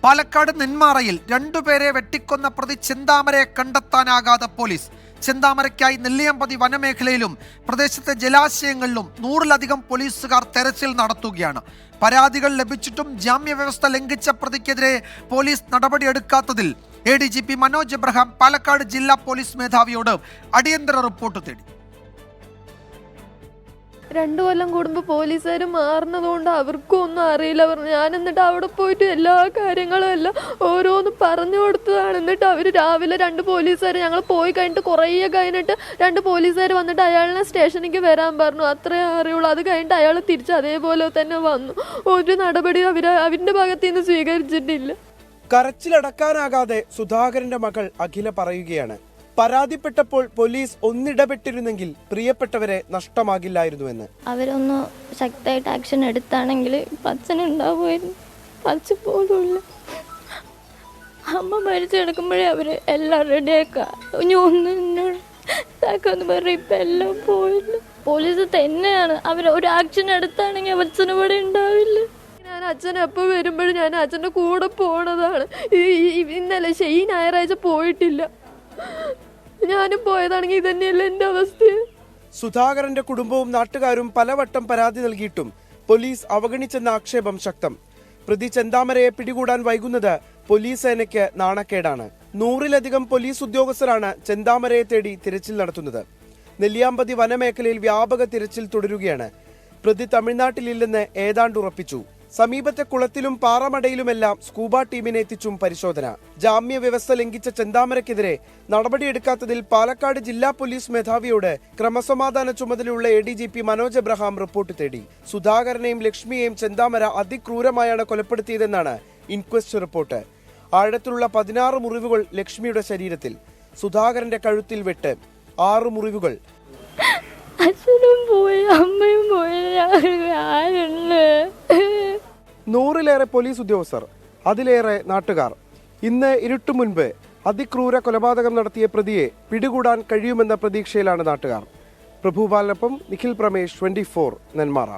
പാലക്കാട് നെന്മാറയിൽ രണ്ടുപേരെ വെട്ടിക്കൊന്ന പ്രതി ചെന്താമരയെ കണ്ടെത്താനാകാതെ പോലീസ്. ചെന്താമരയ്ക്കായി നെല്ലിയമ്പതി വനമേഖലയിലും പ്രദേശത്തെ ജലാശയങ്ങളിലും 100-ലധികം പോലീസുകാർ തെരച്ചിൽ നടത്തുകയാണ്. പരാതികൾ ലഭിച്ചിട്ടും ജാമ്യവ്യവസ്ഥ ലംഘിച്ച പ്രതിക്കെതിരെ പോലീസ് നടപടിയെടുക്കാത്തതിൽ ADGP മനോജ് എബ്രഹാം പാലക്കാട് ജില്ലാ പോലീസ് മേധാവിയോട് അടിയന്തര റിപ്പോർട്ട് തേടി. 2 കൊല്ലം കൂടുമ്പോൾ പോലീസുകാർ മാറുന്നതുകൊണ്ട് അവർക്കും ഒന്നും അറിയില്ല പറഞ്ഞു. ഞാൻ എന്നിട്ട് അവിടെ പോയിട്ട് എല്ലാ കാര്യങ്ങളും എല്ലാം ഓരോന്ന് പറഞ്ഞു കൊടുത്തതാണ്. എന്നിട്ട് അവർ രാവിലെ 2 പോലീസുകാർ ഞങ്ങൾ പോയി കഴിഞ്ഞിട്ട് കുറേ കഴിഞ്ഞിട്ട് 2 പോലീസുകാർ വന്നിട്ട് അയാളിനെ സ്റ്റേഷനിലേക്ക് വരാൻ പറഞ്ഞു. അത്രേ അറിയുള്ളൂ. അത് കഴിഞ്ഞിട്ട് അയാൾ തിരിച്ച് അതേപോലെ തന്നെ വന്നു. ഒരു നടപടി അവരുടെ ഭാഗത്ത് നിന്ന് സ്വീകരിച്ചിട്ടില്ല. കരച്ചിലടക്കാനാകാതെ സുധാകരന്റെ മകൾ അഖില പറയുകയാണ്, പരാതിപ്പെട്ടപ്പോൾ പോലീസ് ഒന്നിടപെട്ടിരുന്നെങ്കിൽ പ്രിയപ്പെട്ടവരെ നഷ്ടമാകില്ലായിരുന്നുവെന്ന്. അവരൊന്ന് ശക്തമായിട്ട് ആക്ഷൻ എടുത്താണെങ്കിൽ അച്ഛനുണ്ടാവുമായിരുന്നു. അച്ഛൻ പോലുമില്ല. അമ്മ മരിച്ചു കിടക്കുമ്പോഴേ അവർ എല്ലാം റെഡിയാക്കാം. ഇനി ഒന്നും ഇതാക്കാന്ന് പറയും. ഇപ്പം എല്ലാം പോയില്ല. പോലീസ് തന്നെയാണ്. അവർ ഒരു ആക്ഷൻ എടുത്താണെങ്കിൽ അച്ഛനും ഇവിടെ ഉണ്ടാവില്ല. ഞാൻ അച്ഛൻ എപ്പോൾ വരുമ്പോഴും ഞാൻ അച്ഛൻ്റെ കൂടെ പോണതാണ്. ഇന്നലെ ഈ ഞായറാഴ്ച പോയിട്ടില്ല. ഞാനും പോയതാണെങ്കിൽ ഇതന്നെയല്ല എൻ്റെ അവസ്ഥ. സുധാകരന്റെ കുടുംബവും നാട്ടുകാരും പലവട്ടം പരാതി നൽകിയിട്ടും പോലീസ് അവഗണിച്ചെന്ന ആക്ഷേപം ശക്തം. പ്രതി ചെന്താമരയെ പിടികൂടാൻ വൈകുന്നത് പോലീസ് സേനയ്ക്ക് നാണക്കേടാണ്. 100-ലധികം പോലീസ് ഉദ്യോഗസ്ഥരാണ് ചെന്താമരയെ തേടി തിരച്ചിൽ നടത്തുന്നത്. നെല്ലിയാമ്പതി വനമേഖലയിൽ വ്യാപക തിരച്ചിൽ തുടരുകയാണ്. പ്രതി തമിഴ്നാട്ടിലില്ലെന്ന് ഏതാണ്ട് ഉറപ്പിച്ചു. സമീപത്തെ കുളത്തിലും പാറമടയിലുമെല്ലാം സ്കൂബ ടീമിനെ എത്തിച്ചും പരിശോധന. ജാമ്യ വ്യവസ്ഥ ലംഘിച്ച ചെന്താമരയ്ക്കെതിരെ നടപടിയെടുക്കാത്തതിൽ പാലക്കാട് ജില്ലാ പോലീസ് മേധാവിയോട് ക്രമസമാധാന ചുമതലയുള്ള ADGP മനോജ് എബ്രഹാം റിപ്പോർട്ട് തേടി. സുധാകരനെയും ലക്ഷ്മിയെയും ചെന്താമര അതിക്രൂരമായാണ് കൊലപ്പെടുത്തിയതെന്നാണ് ഇൻക്വസ്റ്റ് റിപ്പോർട്ട്. ആഴത്തിലുള്ള 16 മുറിവുകൾ ലക്ഷ്മിയുടെ ശരീരത്തിൽ. സുധാകരന്റെ കഴുത്തിൽ വെട്ട്, 6 മുറിവുകൾ. അച്ഛനും പോയി, അമ്മയും പോയി. 100-ലേറെ പോലീസ് ഉദ്യോഗസ്ഥർ, അതിലേറെ നാട്ടുകാർ. ഇന്ന് ഇരുട്ടു മുൻപ് അതിക്രൂര കൊലപാതകം നടത്തിയ പ്രതിയെ പിടികൂടാൻ കഴിയുമെന്ന പ്രതീക്ഷയിലാണ് നാട്ടുകാർ. പ്രഭുപാലിനൊപ്പം നിഖിൽ പ്രമേഷ്, 24 നെന്മാറ.